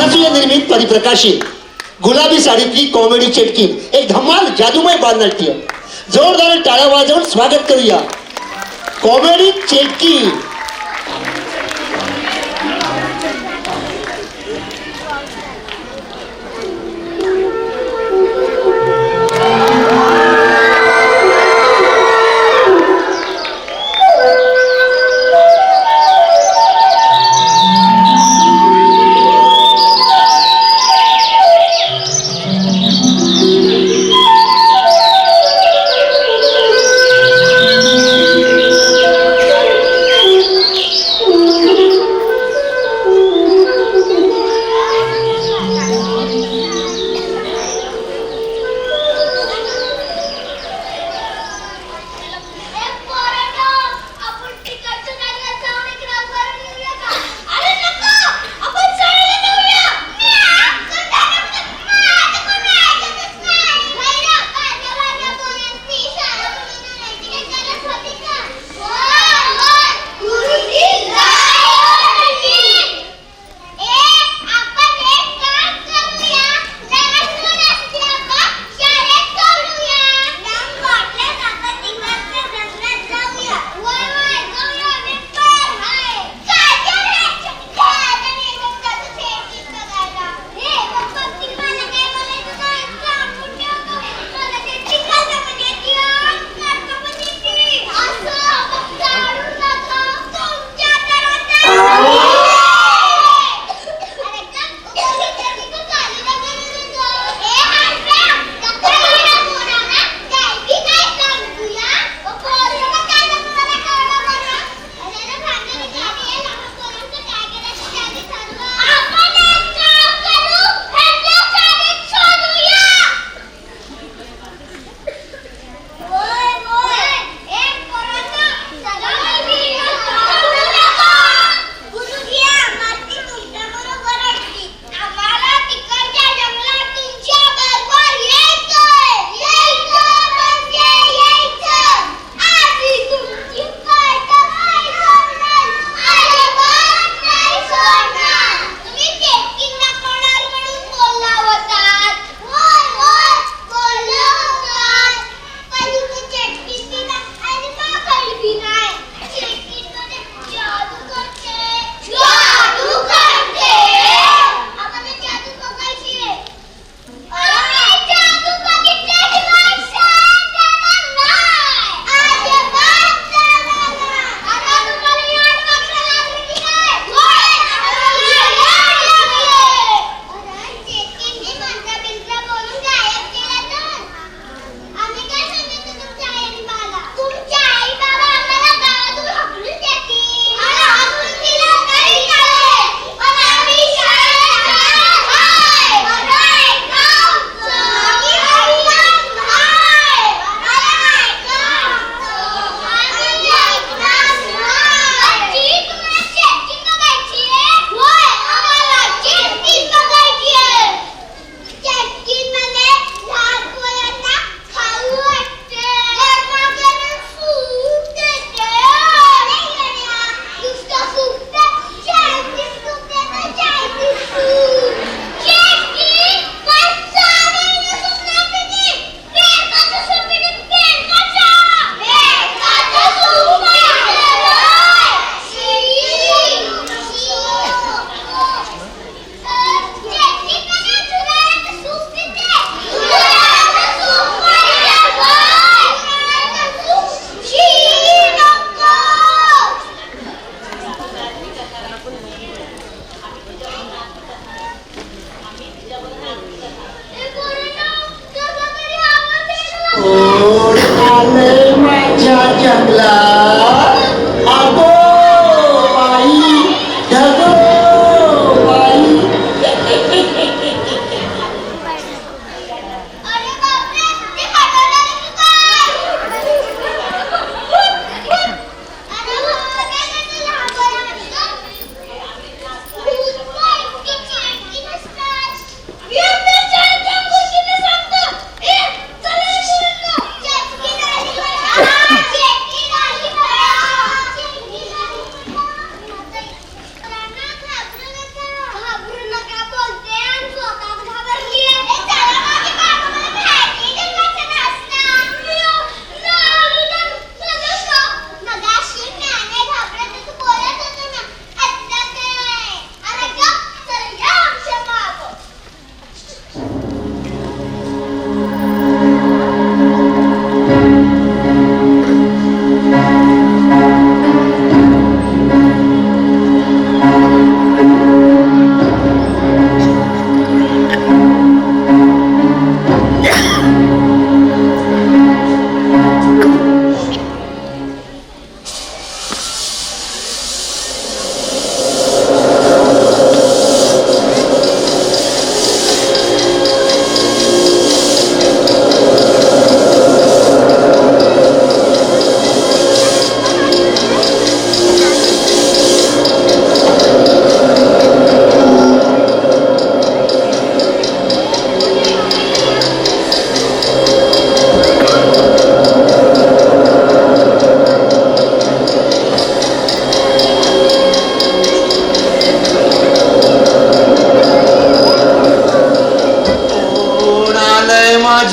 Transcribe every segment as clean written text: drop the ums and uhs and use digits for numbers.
अनसूया निर्मित परिप्रकाशित गुलाबी साडीतली कॉमेडी चेटकी एक धमाल जादूमय बालनाट्य. जोरदार टाळ्या वाजवून स्वागत करूया कॉमेडी चेटकी.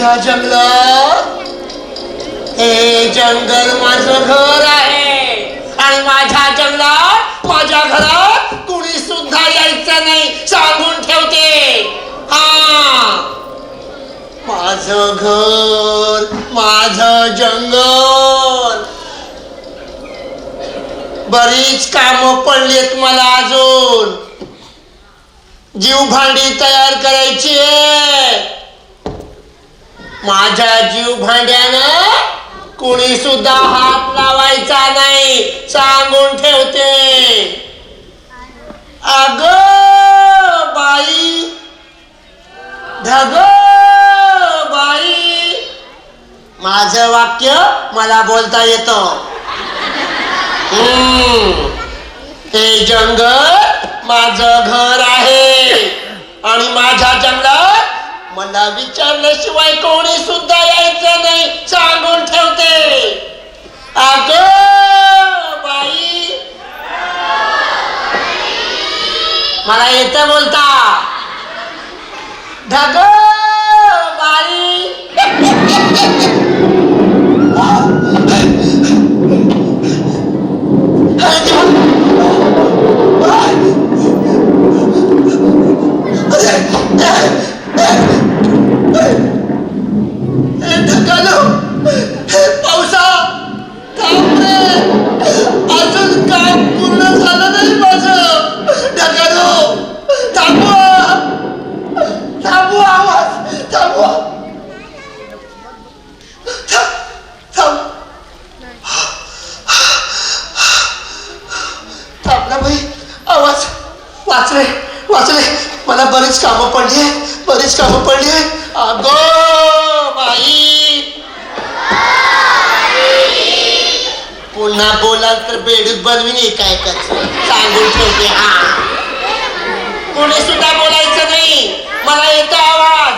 माझ्या जंगलात हे जंगल माझं घर आहे आणि माझ्या जंगलात माझ्या घरात कुणी सुद्धा यायचं नाही सांगून ठेवते. हा माझं घर माझं जंगल. बरीच कामं पडलीत मला अजून. जीव भांडी तयार करायची आहे. माझ्या जीव भांड्यानं कुणी सुद्धा हात लावायचा नाही सांगून ठेवते. अग बाई ढग बाई माझं वाक्य मला बोलता येतं. हे जंगल माझं घर आहे आणि माझ्या जंगलात मला विचारल्याशिवाय कोणी सुद्धा यायचं नाही सांगून ठेवते. अग बाई मला येतं बोलता. ढग बाई पावसा थांब रे. अजून काम पूर्ण झालं नाही माझं. ढगालो थांबवा थांबवा आवाज थांबवा थांब थांबला बाई आवाज. वाचले वाचले. मला बरीच कामं पडली आहे बरीच कामं पडली आहे. अगो बाई पुन्हा बोलाल तर बेडूक बनवीन एकाएकाच सांगून ठेवते. हा कोणी सुद्धा बोलायचं नाही. मला येतो आवाज.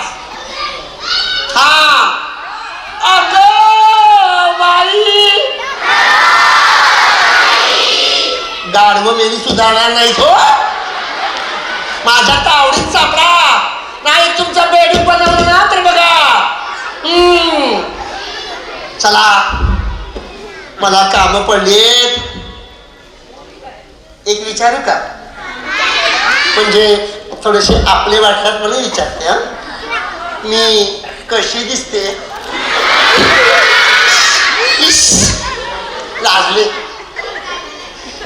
हा अगं बाई गाढव मेली सुधारणार नाही हो. माझ्या तावडीत सापडा नाही तुमचा बेडूक बनवलं ना तर बघा. चला मला काम पडलीत. एक विचारू का म्हणजे थोडेसे आपले वाटतात म्हणून विचारते. हा मी कशी दिसते. लाजले.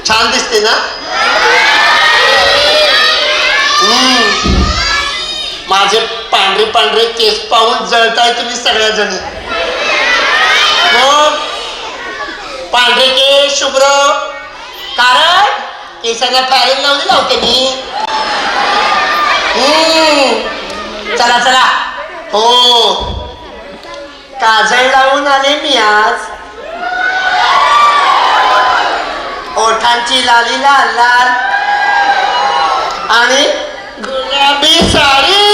छान दिसते ना. माझे पांढरे पांढरे केस पाहून जळताय तुम्ही सगळ्या जणी. पांढरे केस शुभ्र कारण केसांना फॅरेन लावते मी. चला चला. हो काजळ लावून आले मी आज. ओठांची लाली लाल लाल आणि गुलाबी साडी.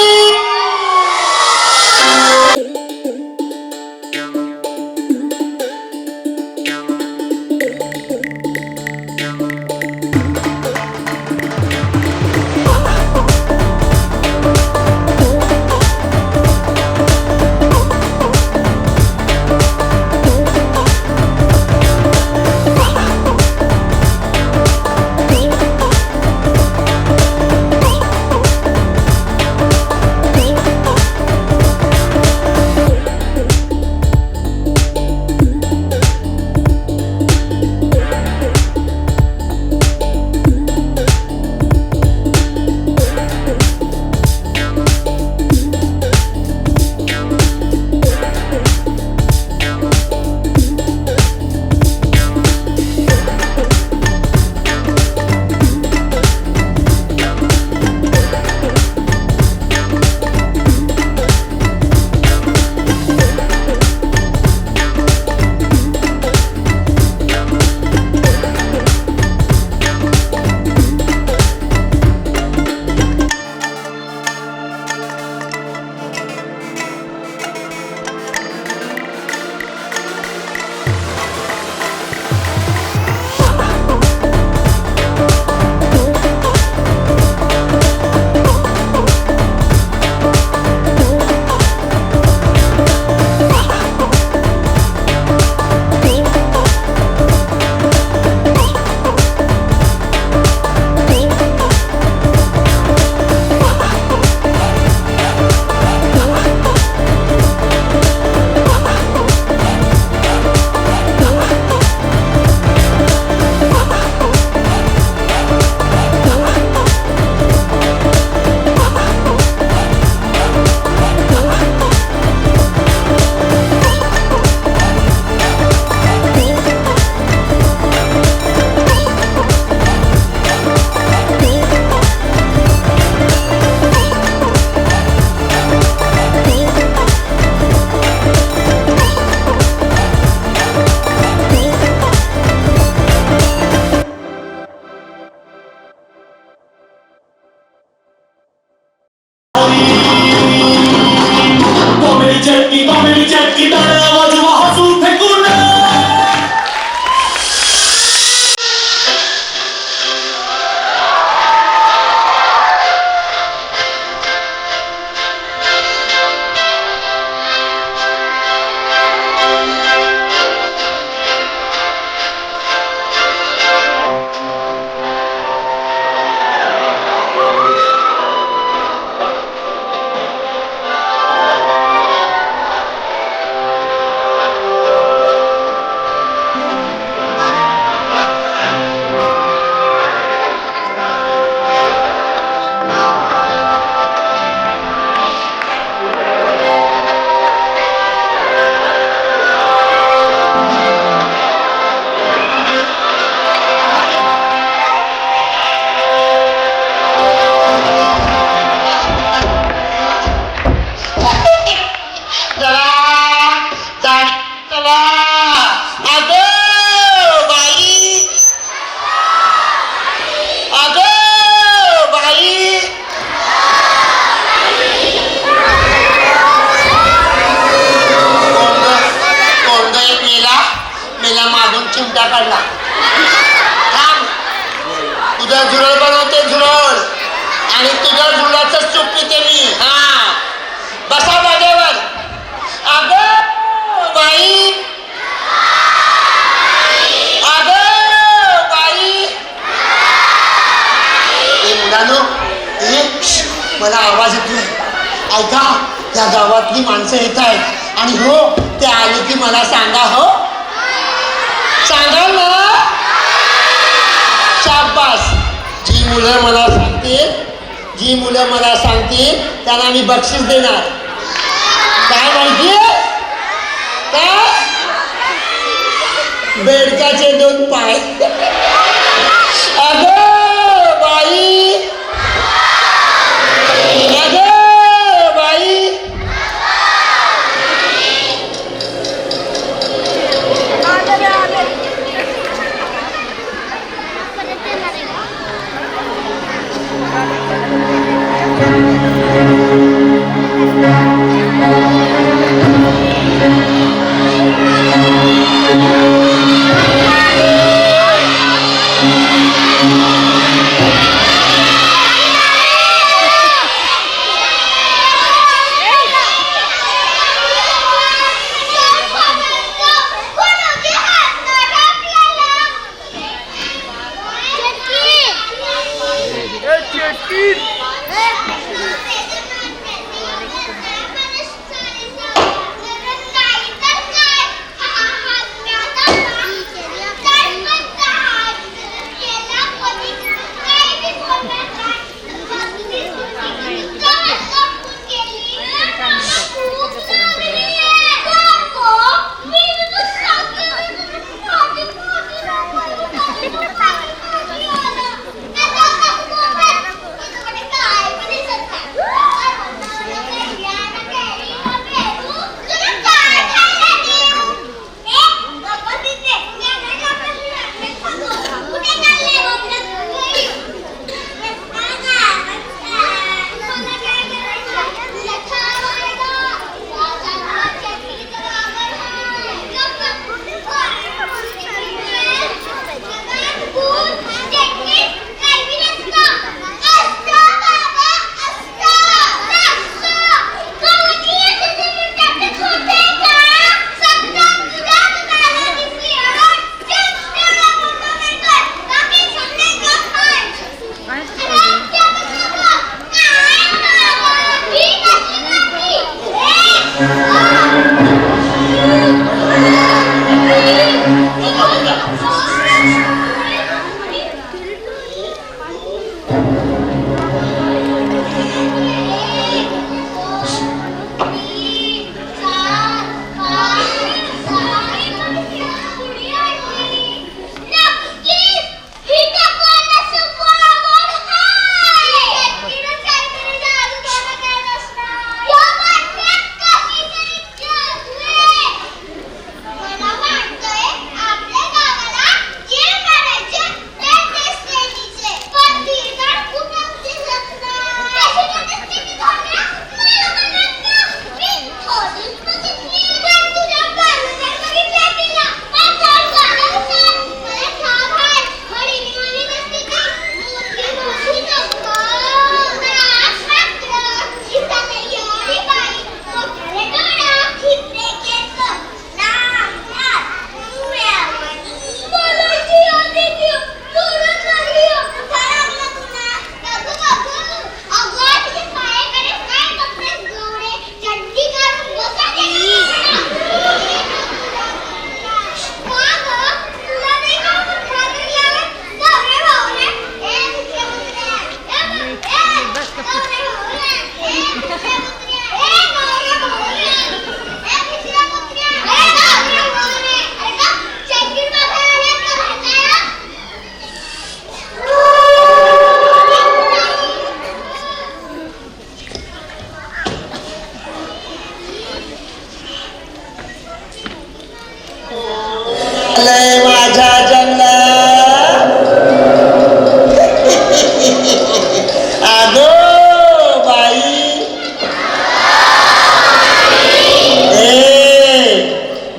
आवाज येतोय. ऐका, त्या गावातली माणसं येत आहेत आणि हो ते आले की मला सांगा. हो सांगाल ना. शाबास. जी मुलं मला सांगतील त्यांना मी बक्षीस देणार. काय माहितीये काय? बेडकाचे 2 पाय. अगं बाई, अगं बाई.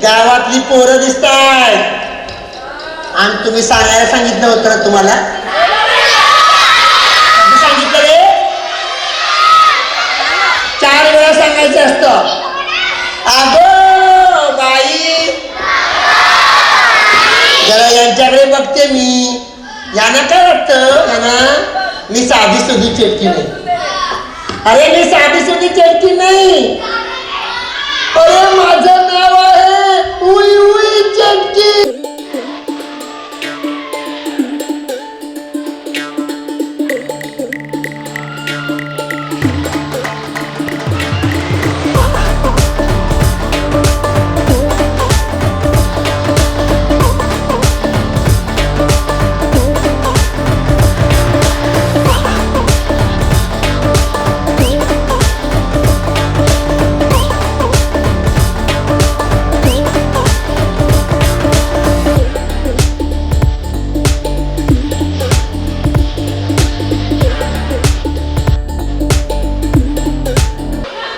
गावातली पोरं दिसतायत आणि तुम्ही सांगायला सांगितलं होतं ना तुम्हाला सांगितलं रे 4 वेळा सांगायचं असतं अगो बाई जरा यांच्याकडे बघते मी यांना काय वाटतं यांना मी साधी सुधी चेटकी नाही अरे मी साधी सुधी चटकी नाही, अरे माझं नाव आहे उई उई चटकी.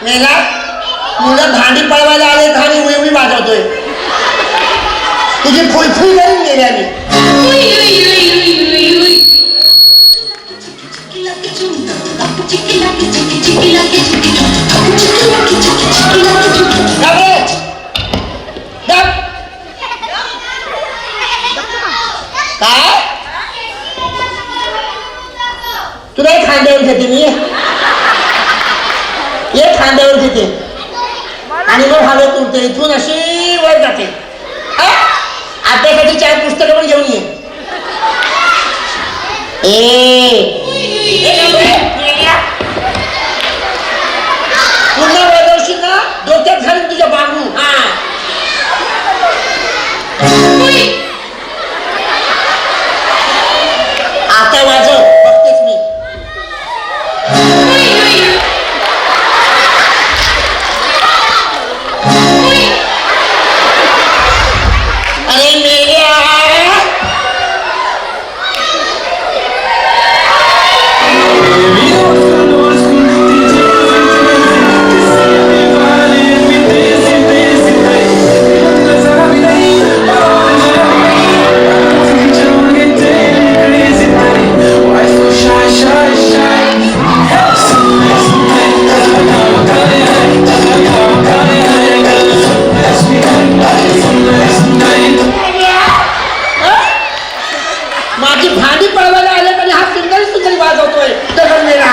मेला मुलं भांडी पळवायला आले आणि उई उई वाजवतोय. तुझी फुलफुल करून गेल्याने काय तुला खांद्यावर घेते मी, एक खांद्यावर घेते आणि मग हवेत उडते, इथून अशी वर जाते. अभ्यासाची 4 पुस्तकं पण घेऊन ये. पुन्हा वाजवशील ना डोक्यात घालून तुझ्या बांबू. आता वाजव बघतेच मी. अरे मेल्या माझी भांडी पळवायला आले म्हणजे हा सुंदर सुंदरी वाजवतोय दगड मेला.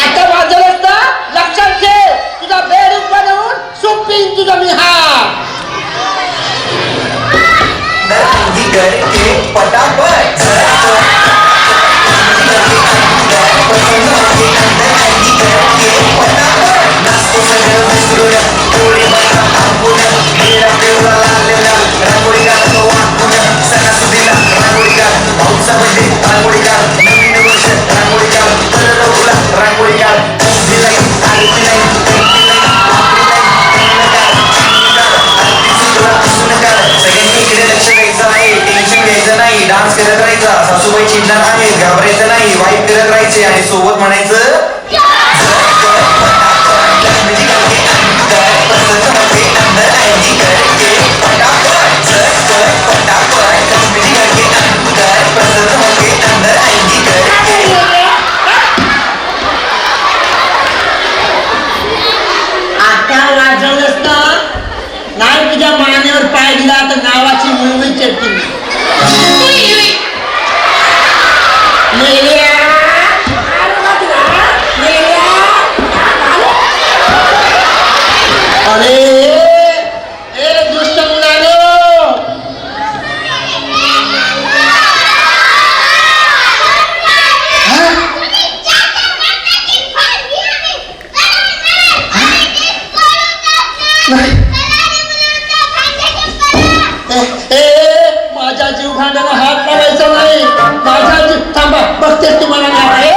आता वाजवत ना लक्षात ठेव, तुझा बेडूक बनवून सुपीन तुझा मी. हा पटापट डान्स करत राहायचा, सासूबाई चिडणार आहे, घाबरायचं नाही, वाईट करत राहायचे आणि सोबत म्हणायचं आता वाजवलंस ना नाही तुझ्या मानेवर पाय दिला तर नावाची मुळवी चटणी. अरे ए दुष्ट मुलानो, माझा जीव भांड्याला हात लावायचा नाही. माझा जीव थांबा बघतेच तुम्हाला नाही.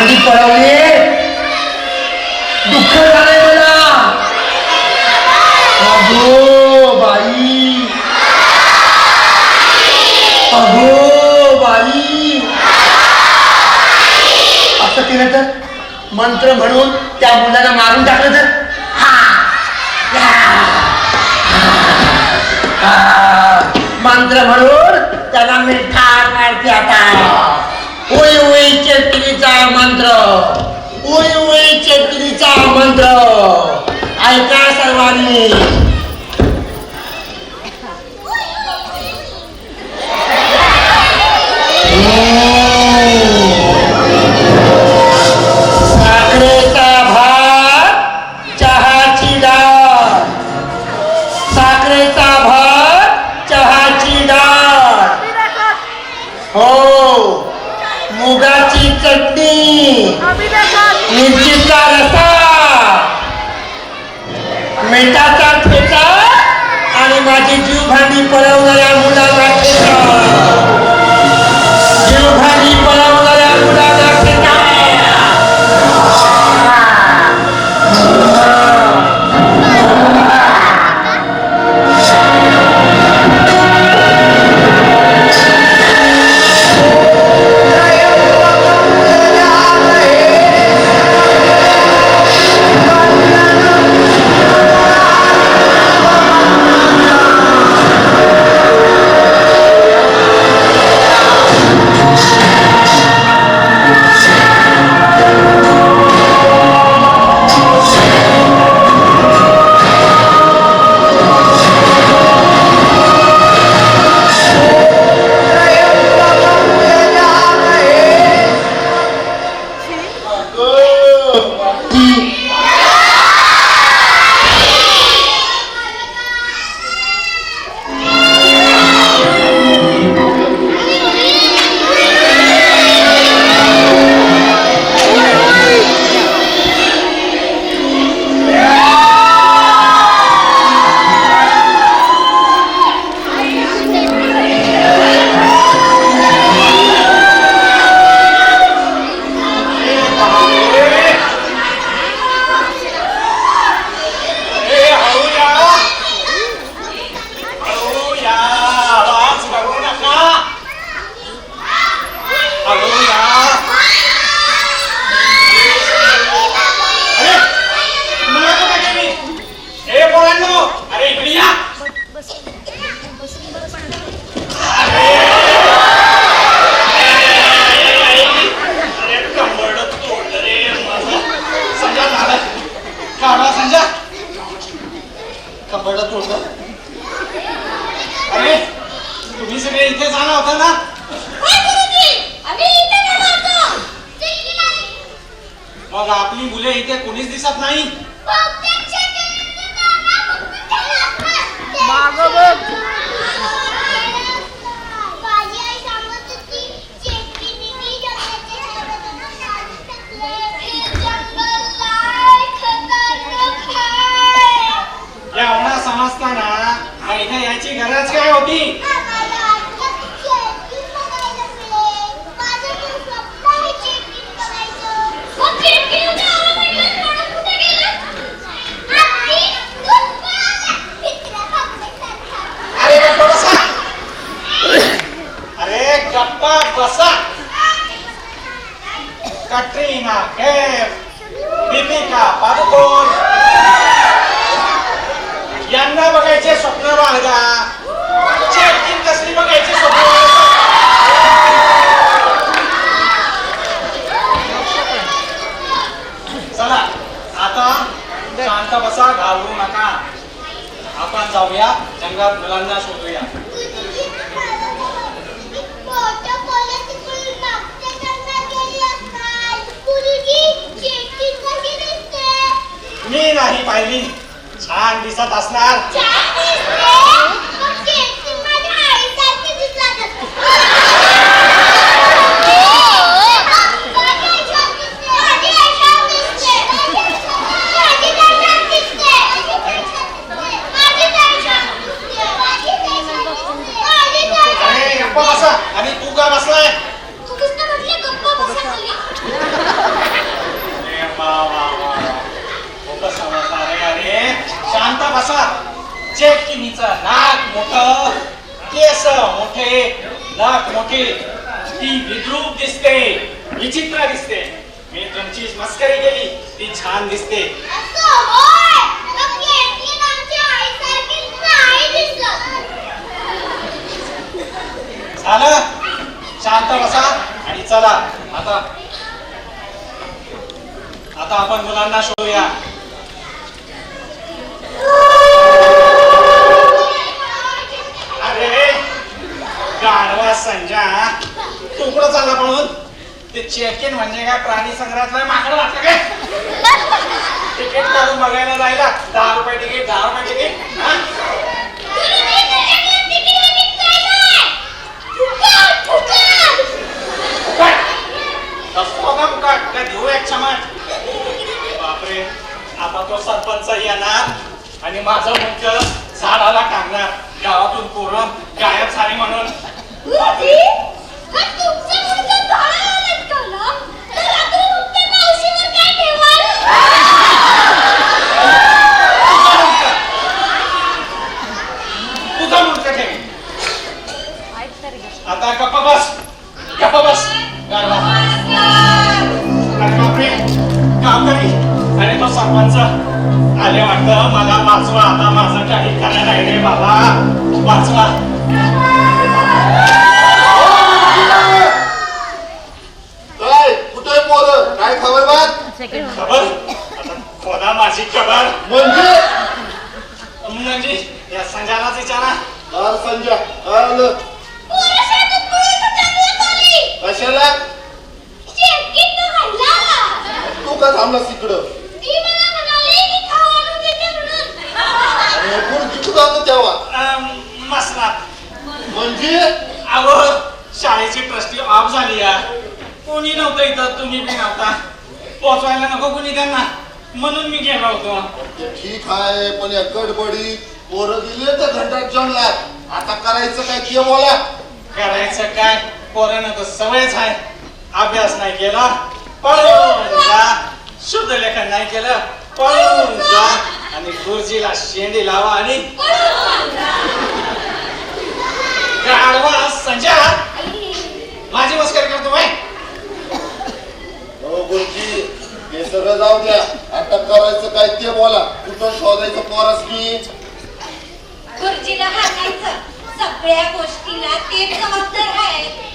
भांडी पळवली, दुःख झालंय मला. अगो बाई, अगो बाई. असं केलं तर, मंत्र म्हणून त्या मुलाला मारून टाकलं तर, मंत्र म्हणून त्याला मी ठार मारते आता. उई उई चेटकीचा मंत्र, उई उई चेटकीचा मंत्र. ऐका सर्वांनी. साखरेचा भात, चहाची डाळ. साखरेचा भात, चहाची डाळ. हो, मुगाची चटणी, मिरचीचा रसा, मिठाचा ठेचा आणि माझी जीव भांडी पळवणाऱ्या मुलाला ठेचा. जीव भांडी पळवणाऱ्या मुलाला ठेचा. अरे तुम्ही सगळे इथे जाणार होता ना? मग आपली मुले इथे कोणीच दिसत नाही. एवढा समजताना मग इथे यायची गरज काय होती? अरे गप्पा बसा. कटरीना कैफ, दीपिका पादुकोण यांना बघायचे स्वप्न बाळगा. चेकिंग कसली बघायची स्वप्न. चला आता शांत बसा, घाबरू नका. आपण जाऊया जंगलात, मुलांना शोधूया. मी नाही पाहिली. छान दिसत असणार. गप्पा बसा. आणि तू का बसलाय? तू कसं म्हटलं गप्पा बसा खाली? विचित्र दिसते. मी तुमची मस्करी केली ती छान दिसते. झालं, शांत बसा आणि चला. आता आपण मुलांना शोधूया. अरे गाढवा संजा, तू कुठं चालला पळून? ते चेक इन म्हणजे काय प्राणी संग्रहालयातलं माकडं वाटलं काय? तिकीट काढून बघायला जायला 10 रुपये तिकीट, 10 रुपये तिकीट. देऊ एक चमट. बापरे, आता तो सरपंच येणार आणि माझं मुख्य झाडाला टाकणार. गावातून पोरं गायब झाली म्हणून. तुझा मुलगा ठेवी. आता गप्प बस, गप्प बस. अरे बापरे, गावकरी आणि तो सरपंच आले वाटतं. मला वाचवा, आता माझं काही खरं नाही रे बाबा, वाचवा. काय कुठे पोरं? काय खबर बात? खबर? आता खोदा माझी खबर. म्हणजे या संजयालाच विचारा. संजय आलं कशाला? तू का थांबलास तिकडं? कुठं जातो तेव्हा? मसनात. म्हणजे अहो, शाळेची ट्रस्टी ऑफ झाली या. कोणी नव्हतं इथं, तुम्ही बी नव्हता. पोचवायला नको कोणी त्यांना, म्हणून मी गेलो होतो. ठीक आहे, पण या गडबडी पोरं गेले तर घंटात जंगलात. आता करायचं काय ते बोला. करायचं काय? पोरांना तर सवयच आहे. अभ्यास नाही केला पळून जा, शुद्ध लेखन नाही केलं पळून जा, आणि गुरुजीला शेंडी लावा आणि गाढवा संजय. माझी मस्करी करतो बाई. हो गुरुजी, हे सगळं जाऊ द्या. आता करायचं काय ते बोला. कुठं शोधायचं पोरस की? गुरुजीला हाणायचं, सगळ्या गोष्टीला ते जबाबदार आहे.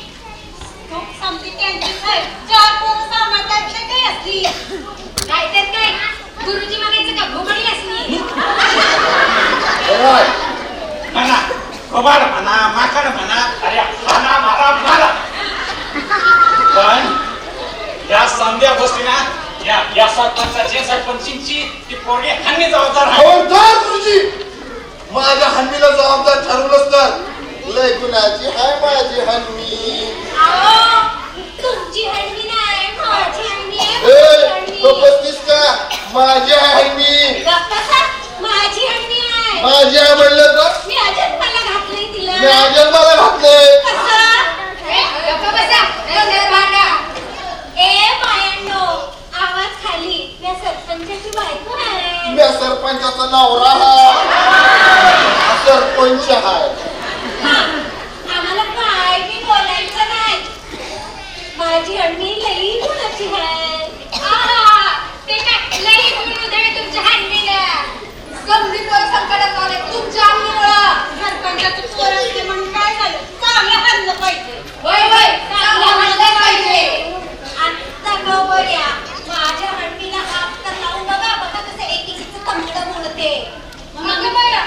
समजी त्यांची साहेब 4 पोरं सांभाळतात ते काही असली काय तर काय. गुरुजी म्हणायचं का घोबडी असली. म्हणा खोबाड म्हणा, माकड म्हणा, अरे हाना मारा मारा. पण या समध्या गोष्टीना या सरपंचाची सरपंचींची ती पोरगी हानी जबाबदार आहे. खबरदार गुरुजी, माझ्या हन्मीला जबाबदार ठरवलंच तर लय गुणाची हाय माझी हन्मी. तुमची हंडी नाही, माझी हंडी आहे. तो बसतीस का? माझी आहे हन्मी. माझी हंडी आहे. माझी आहे म्हणलं तर मी अजन्माला घातलंय तिला. मी अजन्माला घातलंय. आवाज खाली. मी सरपंचाची बायको आहे. मी सरपंचाचा नवरा हा सरपंच आहे. आम्हाला काय बी बोलायचं नाही. माझी हंडी लई गुणाची आहे. ते काय लई गुण उधळे तुमच्या हंडीला. गंभीर पोरं संकटात आले तुमच्या हंडीमुळं. सरपंचाचं पोर असते म्हणून काय झालं? चांगलं हाणलं पाहिजे. चांगलं हाणलं पाहिजे. आता गौबड्या, माझ्या हंडीला हात तर लावून बघा कसं एकीचं तंगडं मोडते. मग बरं,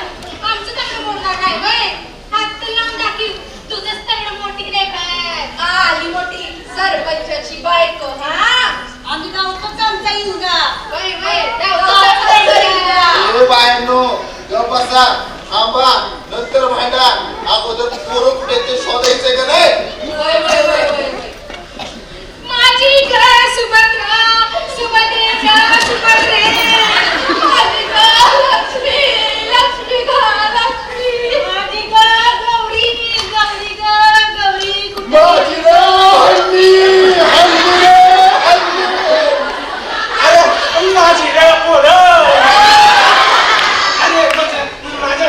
आमचं तंगडं मोडणार नाही बाय. हात तर लावून दाखी, तुझंच तंगडं मोठी नाही काय. आली मोठी सरपंचाची बायको. आम्ही गावतच आमचा इंगा. बायनो गप बसा, थांबा, नंतर भांडा. अगोदर पोरं कुठे ते शोधायचंय का नाही? माझी घर सुभद्रा, सुभद्रेच्या सुभद्रे. माझी घर लक्ष्मी, लक्ष्मी घर लक्ष्मी. माझी घर गौरी, गौरी घर गौरी. माझी रे हन्मी, हन्मी रे हन्मी. अरे माझी रे पोरं. अरे माझ्या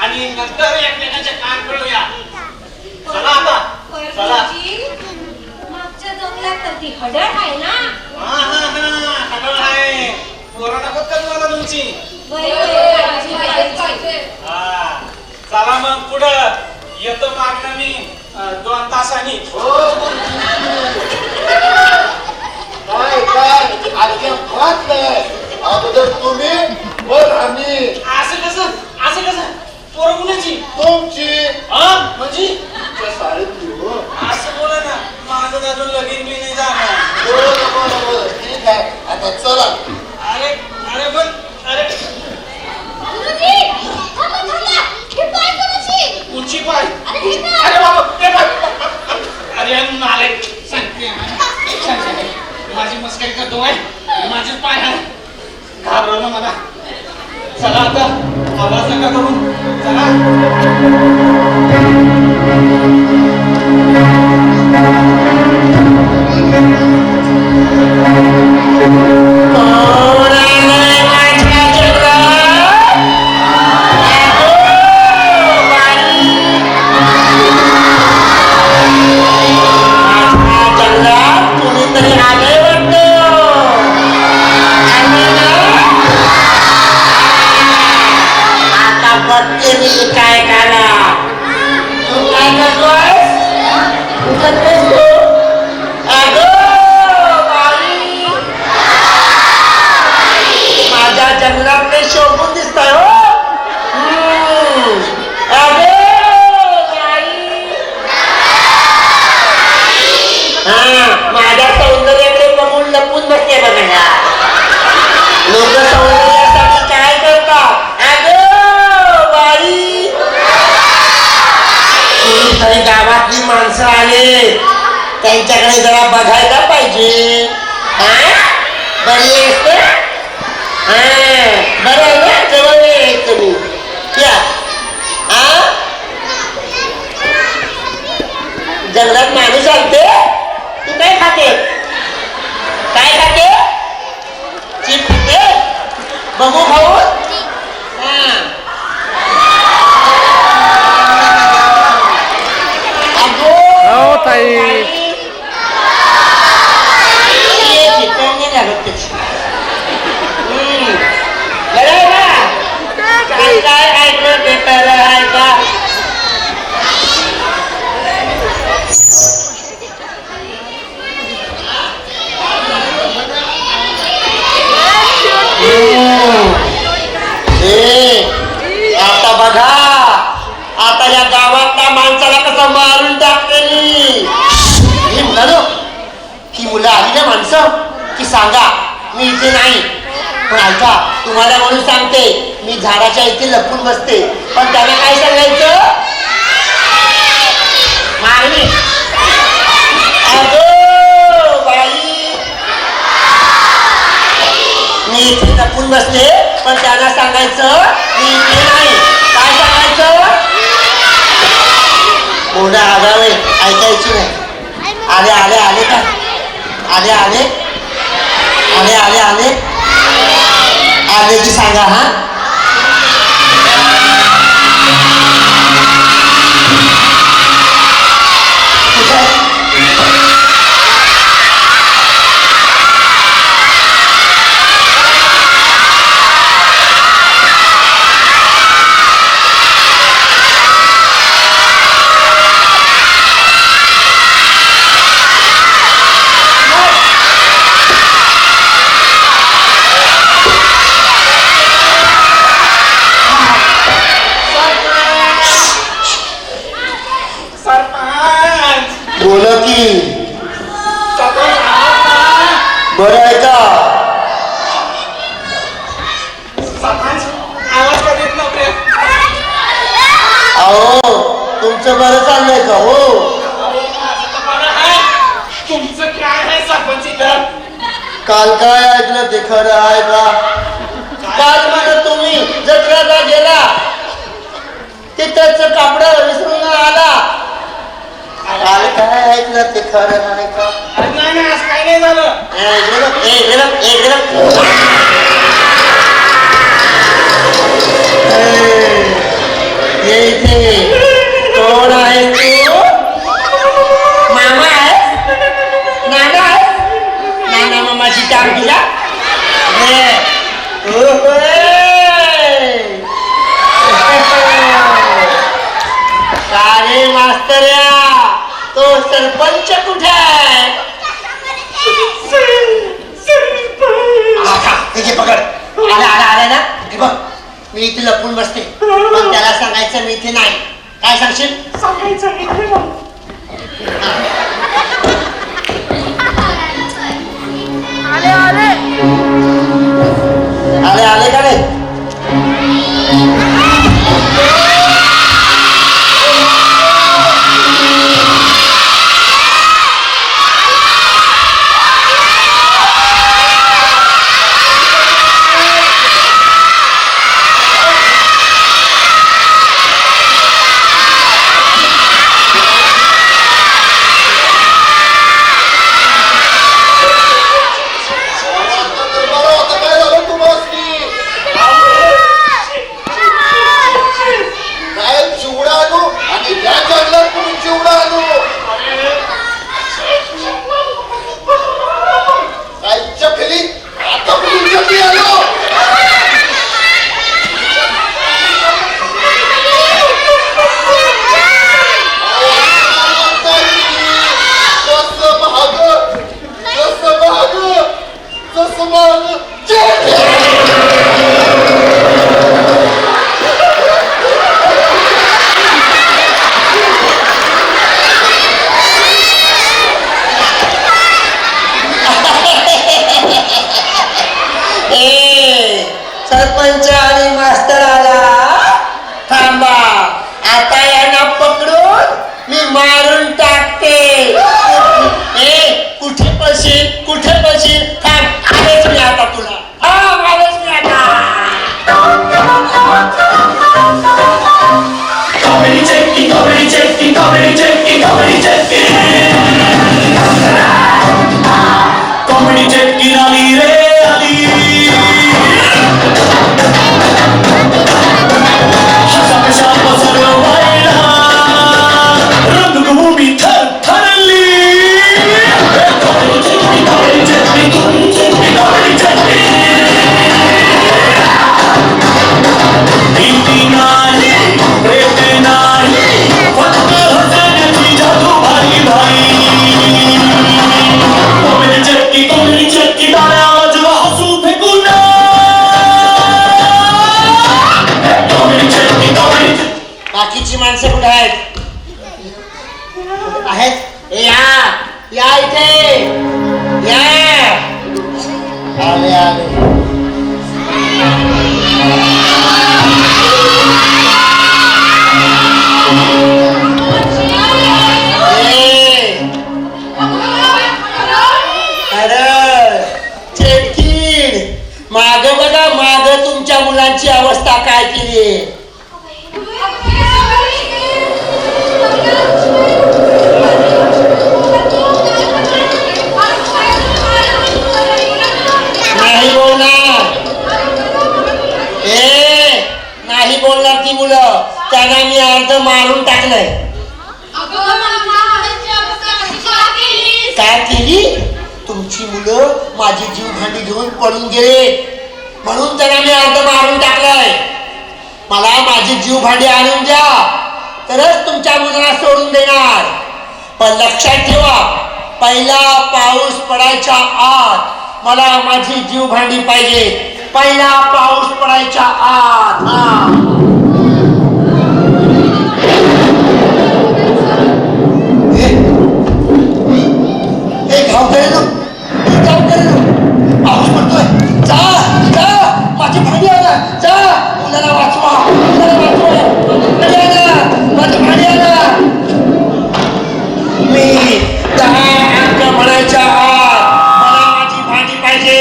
आणि नंतर एकमेकांच्या कान पिळूया. चला आता चला. परजीजी, मागच्या जंगलात तर ती हडळ आहे ना. हा हडळ आहे. पोरं नको का तुम्हाला तुमची? वय, पाहिजे. हा चला मग पुढं येतो मागणं मी 2 तासांनी. काय अजिबात नाही. अगोदर तुम्ही वर आम्ही असं कसं पोरं कुणाची? तुमची हा म्हणजे तुमच्या शाळेतली हो. असं बोला ना. माझं अजून लगीन मी नाही जाणार. बरं. ठीक आहे आता चला. अरे अरे पण अरे गुरुजी, थांबा, थांबा. हे पाय कोणाची? उंची पाय. अरे हे ना. अरे बाबा ते पाय. अरे नाले सांगते माझी मस्करी करतो आहे. माझेच पाय आहे. घाबरवलं मला. चला आता आवाज नका करून चला. काय काला तू काय करतोय? उचलतेस तू? अगं बाई, माझ्या जंगलातले शोभून दिसतंय हो. अगं बाई, माझ्या सौंदर्याकडे बघून लपून बसते बघा. लोक सौंदर्यासाठी काय करतात? कोणीतरी गावातली माणसं आले, त्यांच्याकडे जरा बघायला पाहिजे. बरी आहेस ना? बरं आहे ना? जवळ यायचं तुम्ही या. जंगलात माणूस आणते. तू काय खाते? काय खाते? चिप खाते? बघू खाऊन. काय ऐकलं पेपर आहे का? आता बघा, आता या गावातल्या माणसाला कसं मारून टाकलेली. हे मुलानो, ही मुलं आली ना माणसं की सांगा मी इथे नाही. पण ऐका, तुम्हाला म्हणून सांगते, मी झाडाच्या इथे लपून बसते. पण त्यांना काय सांगायचं? मागणी. अगं बाई, मी इथे लपून बसते, पण त्यांना सांगायचं मी इथे नाही. काय सांगायचं? मोठा आगावे, ऐकायची नाही. आले आले आले का? आले आले आले आले आले आले की सांगा. हा बोला की. बरं आहे का? आवाज का देत नव्हते? अहो, तुमचं बरं चाललंय का? हो, तुमचं काय आहे सरपंच इथं? काल काय ऐकलं ते खरं आहे का? काल म्हणत तुम्ही जत्रेला गेला, तिथंच कापड विसरून आला. काल काय ऐकलं ते खरं आहे का? अरे नाही नाही, असं काही नाही झालं. हे बघ मी इथे लपून बसते पण त्याला सांगायचं मी इथे नाही. काय सांगशील? आले आले का नाही? काय झालं तुम्हाला? काय चिवडा आणू आणि त्या जंगलात कोणी चिवडा आणू? काय चकली? आता कोणी चकली आलो? सरपंच आणि मास्तर आला. थांबा आता यांना पकडून मी मारून टाकते. कुठे पळशील थांब आलेच मी आता तुला. आलेच मी आता. Comedy checking, comedy checking, comedy checking, comedy checking. Comedy checking ali re ali. Hasa pesha pasar waila. Rang bhumi thar tharli. Comedy checking, comedy checking, comedy checking, comedy checking. Hindi nahi, prete nahi. फक्त हसण्याची जादू भारी भारी. Comedy चक्की टाळ्या वाजवा हसू फेकून. Comedy चक्की बाकीची माणसं कुठे आहेत? आहेत या इथे या. आले आले. माग बघा माग तुमच्या मुलांची अवस्था काय केली. नाही बोलणार नाही बोलणार ती मुलं. त्यांना मी अर्ध मारून टाकलंय. काय केली? तुमची मुलं माझी जीव भांडी घेऊन पळून गेले म्हणून त्यांना मी अर्ध मारून टाकलंय. मला माझी जीव भांडी आणून द्या तरच तुमच्या मुलाला सोडून देणार. पण लक्षात ठेवा पहिला पाऊस पडायच्या आत मला माझी जीव भांडी पाहिजे. पहिला पाऊस पडायच्या आत. पाऊस पडतोय. जा जा माझी भांडी आणा. जा मुलाला वाचवा. माझी भांडी आणा. मी 10 अंक म्हणायच्या आत मला माझी भांडी पाहिजे.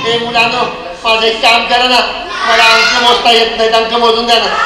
हे मुलांनो माझं एक काम करा ना. मला अंक मोजता येत नाहीत. अंक मोजून द्या ना.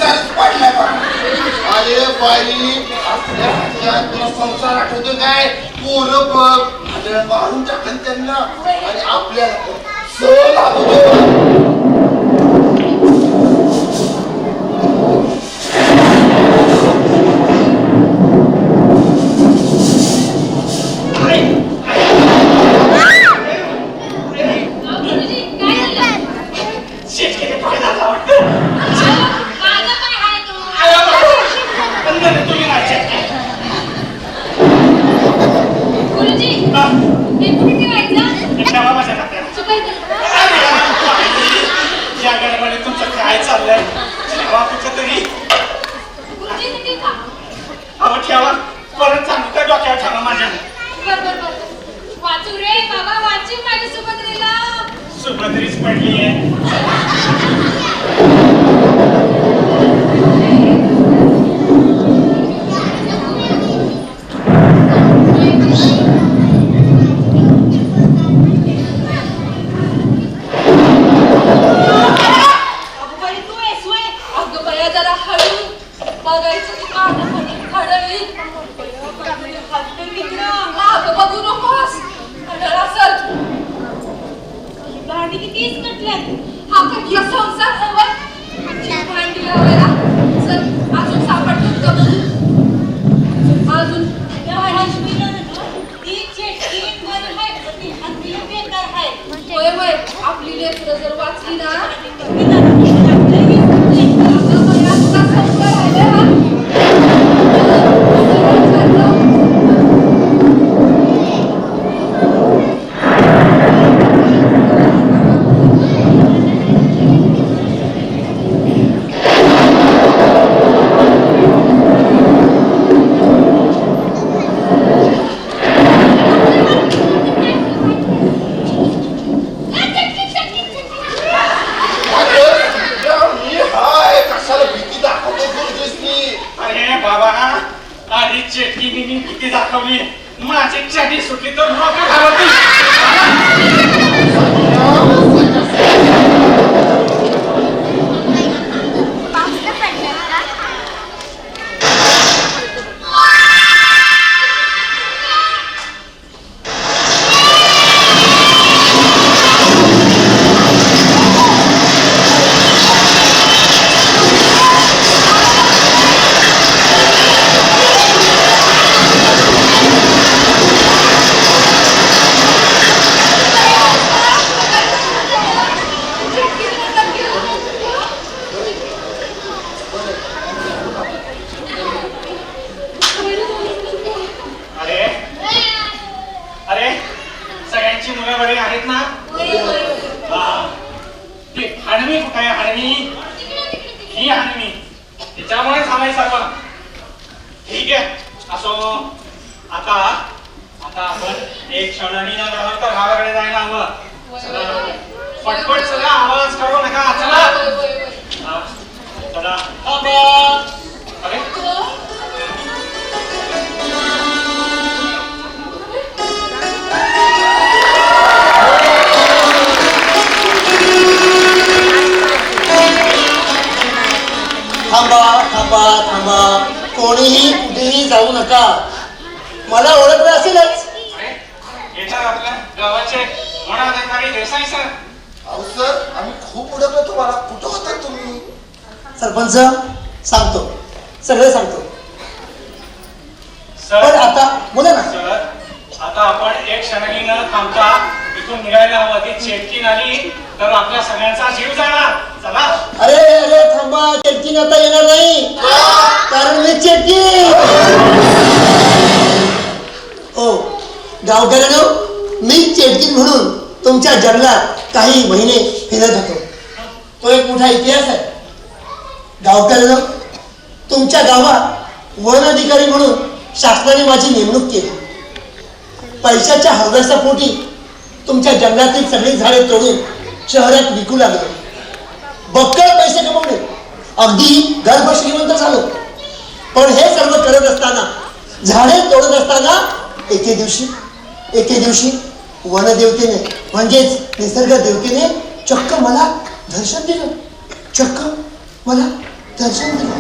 संसारच पडलाय बा. अरे बाई आपल्या हातात तुला संसार आठवतो काय? पोरं बघ आपल्याला मारून टाकन त्यांना आणि आपल्याला सहल आठवतो. गुरुजी काय झालं? शेतकरी फायदा वाटतं माझं काय आहे तू? पण नाही, तुम्ही नाही शेतकरी. गुरुजी हा, हे कुठे ठेवायचं? हे ठेवा माझ्या खात्यात. चुकाय या गडबडीत तुमचं काय चाललंय ठेवा कुठं तरी. गुरुजी किती का? अहो ठेवा, परत सांगू का डोक्यावर ठेवा माझ्या. बर वाचू रे बाबा, वाचू माझ्या सुभद्रेला. सुभद्रीच पडलीये. अगं बाई तू आहेस व्हय? अगं बाया जरा हळू बघायचं की काढ खडळी हलते तिकडं. अगं बघू नकोस खडळ असल. भांडी कितीच कटल्यात. हा कटला संसार हवा भांडी लावायला. चल अजून सापडतो का बघू. अजून ती चेटकी बरी आहे ती हत्ती बेकार आहे. होय होय आपली लेकरं जर वाचली ना अगं बया तुला संस्कार राहिले हा. मी हाय कशाला भीती दाखवतो गुरुजीसनी. अरे बाबा, आधी चेटकी मी किती दाखवली, माझी चटी सुटली तर डोकं घालवती. अरे अरे सगळ्यांची मुलं बरी आहेत ना? हा. ती हणमी कुठे आहे? हणमी ही हणमी तिच्यामुळे झालंय सर्व. ठीक आहे असो. आता आता आपण एक क्षणाने न झालं तर गावाकडे जायला हवं. चला पटपट चला, आवाज करू नका. चला हा, चला. अरे थांबा थांबा थांबा, कोणीही कुठेही जाऊ नका. मला ओळखलं असेलच. येतात आपल्या गावाचे वडाधिकारी देसाई सर. अहो सर आम्ही खूप ओळखलं तुम्हाला. कुठं होता तुम्ही? सरपंच सांगतो, सगळं सांगतो. पण सर आता बोला ना. सर आता आपण एक क्षणही न थांबता इथून निघायला हवं. ती चेटकी आली तर आपल्या सगळ्यांचा जीव जाणार. चला. अरे अरे थांबा, चेटकीन आता येणार नाही, कारण मी चेटकी. ओ गावकऱ्यांनो, मी चेटकीन म्हणून तुमच्या जंगलात काही महिने फिरत होतो. तो एक मोठा इतिहास आहे. गावकऱ्यांनो, तुमच्या गावात वन अधिकारी म्हणून शासनाने माझी नेमणूक केली. पैशाच्या हव्यासा पोटी तुमच्या जंगलातील सगळी झाडे तोडून शहरात विकू लागलो. बक्कळ पैसे कमवले, अगदी गर्भ श्रीमंत झालो. पण हे सर्व करत असताना, झाडे तोडत असताना एके दिवशी वनदेवतेने म्हणजेच निसर्ग देवतेने चक्क मला दर्शन दिलं. चक्क मला दर्शन दिलं.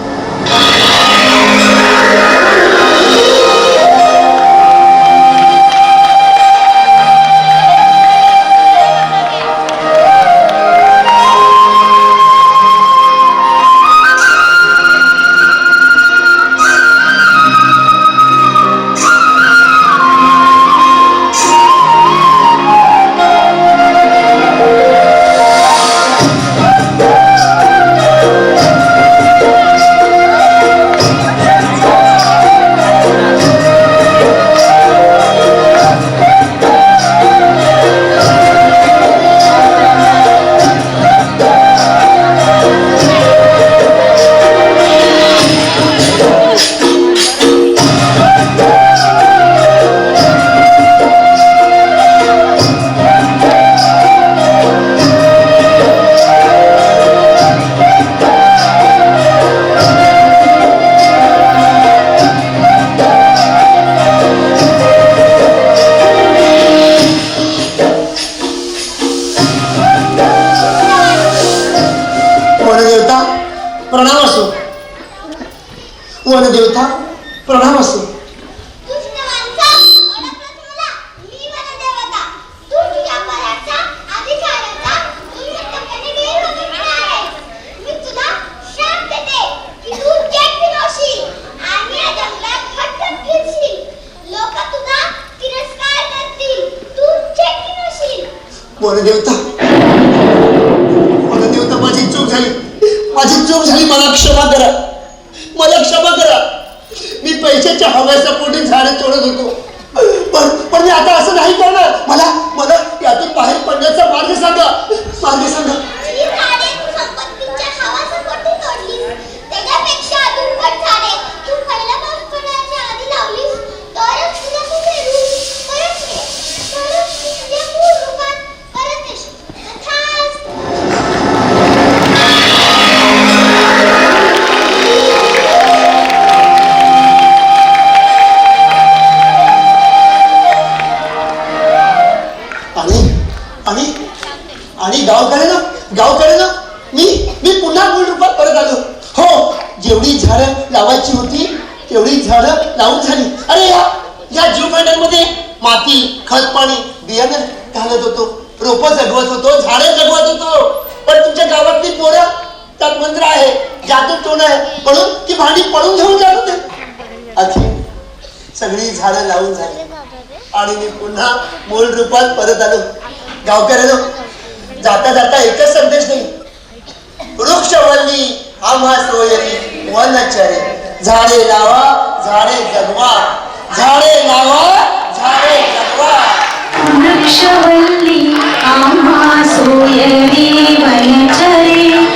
वनदेवता प्रणाम असो. वनदेवता प्रणाम असो. दुष्ट माणसा, ओळखलंस मला? मी वनदेवता. तू तुझ्या बळाचा, अधिकाराचा पूर्णपणे गैरवापर आहेस. मी तुला श्राप देते की तू जग फिरवशील आणि या जंगलात भटकत फिरशील. लोक तुझा तिरस्कार करतील. तू जग फिरवशील. वनदेवता वनदेवता माझी चूक झाली. मला क्षमा करा. मला क्षमा करा. मी पैशाच्या हव्याच्या पोटी झाडे तोडत होतो. पण मी आता असं नाही करणार. मला मला यातून बाहेर पडण्याचा मार्ग सांगा. ही झाडे तू संपत्तीच्या हवासापोटी तोडलीस. त्याच्यापेक्षा दुर्घट झाडे तू पहिला पाऊस पडण्याच्या आधी लावलीस तरच तुला तू फेरून परत ये. तरच तू तुझ्या मूळ रूपात परत येशील. तथास्तु. आणि गावकडे ना मी पुन्हा मूळ रूपात परत आलो. हो, जेवढी झाडं लावायची होती तेवढी झाडं लावून झाली. अरे या जीव भांड्यांमध्ये माती, खत, पाणी, बियाणं घालत होतो. रोपं जगवत होतो, झाडे जगवत होतो. पण तुमच्या गावातली पोरं, त्यात मंत्र आहे, जादू टोन आहे म्हणून ती भांडी पळून घेऊन जात होते. अखेर सगळी झाडं लावून झाली आणि मी पुन्हा मूळ रूपात परत आलो. गावकऱ्यांनो, जाता जाता एकच संदेश देईल. वृक्षवल्ली आम्हा सोयरी वनचरे. झाडे लावा, झाडे जगवा. झाडे लावा, झाडे जगवा. वृक्षवल्ली आम्हा सोयरी वनचरे.